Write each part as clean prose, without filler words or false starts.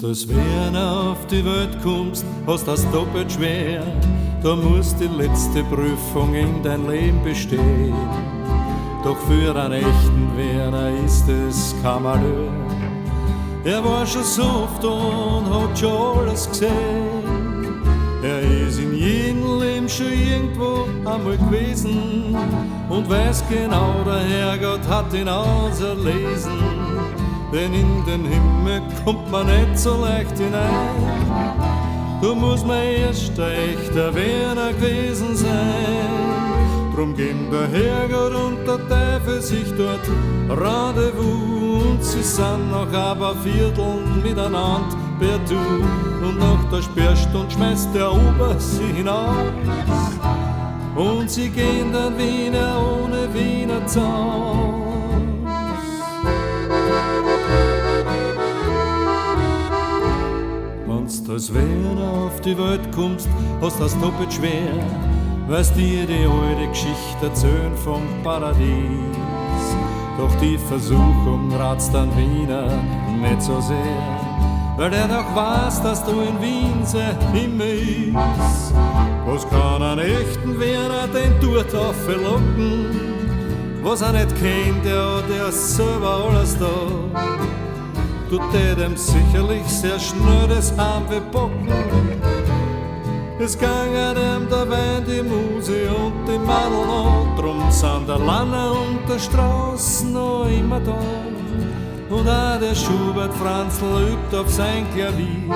Wenn's das Wiener auf die Welt kommst, hast das doppelt schwer. Da muss die letzte Prüfung in dein Leben bestehen. Doch für einen echten Wiener ist es kein Malheur. Er war schon so oft und hat schon alles gesehen. Er ist in jedem Leben schon irgendwo einmal gewesen und weiß genau, der Herrgott hat ihn auserlesen. Denn in den Himmel kommt man nicht so leicht hinein. Da muss man erst ein echter Wiener gewesen sein. Drum gehen der Herrgott und der Teufel sich dort Rendezvous. Und sie sind noch aber Vierteln miteinander per Du. Und nach der Sperrstunde schmeißt der Ober sie hinaus. Und sie gehen dann Wiener ohne Wiener Zaun. Wenn's das Wiener auf die Welt kommst, hast das doppelt schwer, weil's dir die alte Geschichte erzählen vom Paradies. Doch die Versuchung rat's dann Wiener nicht so sehr, weil er doch weiß, dass du in Wien sein Himmel ist. Was kann einen echten Wiener denn dort auflocken? Was er nicht kennt, der hat ja selber alles da. Tut dem sicherlich sehr schnell das Heimweh bocken. Es gangen ihm der Wein, die Muse und die Madel noch. Drum sind der Lanner und der Strauß noch immer da. Und auch der Schubert Franzl übt auf sein Klavier.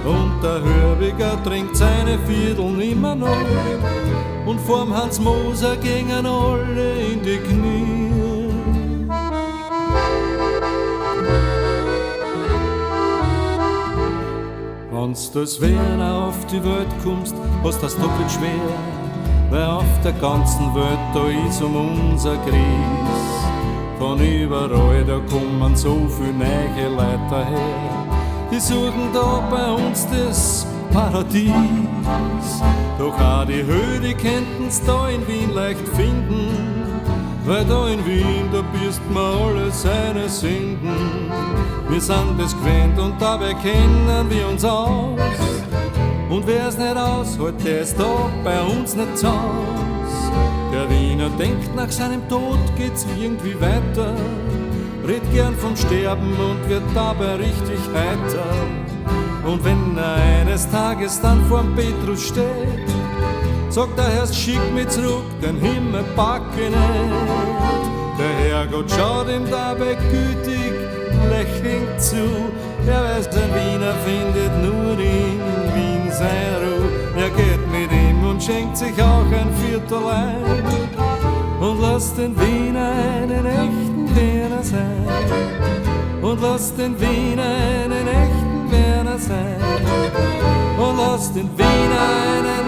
Und der Hörbiger trinkt seine Vierteln immer noch. Und vorm Hans Moser gingen alle in die Knie. Wenn's das Wiener auf die Welt kommst, hast das doppelt schwer, weil auf der ganzen Welt da ist unser Gries. Von überall, da kommen so viel neue Leute her, die suchen da bei uns das Paradies. Doch auch die Höhe, die könnten's da in Wien leicht finden, weil da in Wien, da bist man alle seine Sünden. Wir sind das gewöhnt und dabei kennen wir uns aus. Und wer's nicht aushält, der ist da bei uns nicht zu Haus. Der Wiener denkt, nach seinem Tod geht's irgendwie weiter, redet gern vom Sterben und wird dabei richtig heiter. Und wenn er eines Tages dann vorm Petrus steht, sagt er erst, schick mich zurück, den Himmel pack ich nicht. Der Herrgott schaut ihm dabei gütig lächelnd zu. Er weiß, der Wiener findet nur in Wien seine Ruhe. Er geht mit ihm und schenkt sich auch ein Viertelein und lasst den Wiener einen echten Wiener sein. Und lasst den Wiener einen echten Wiener sein. Und lasst den Wiener einen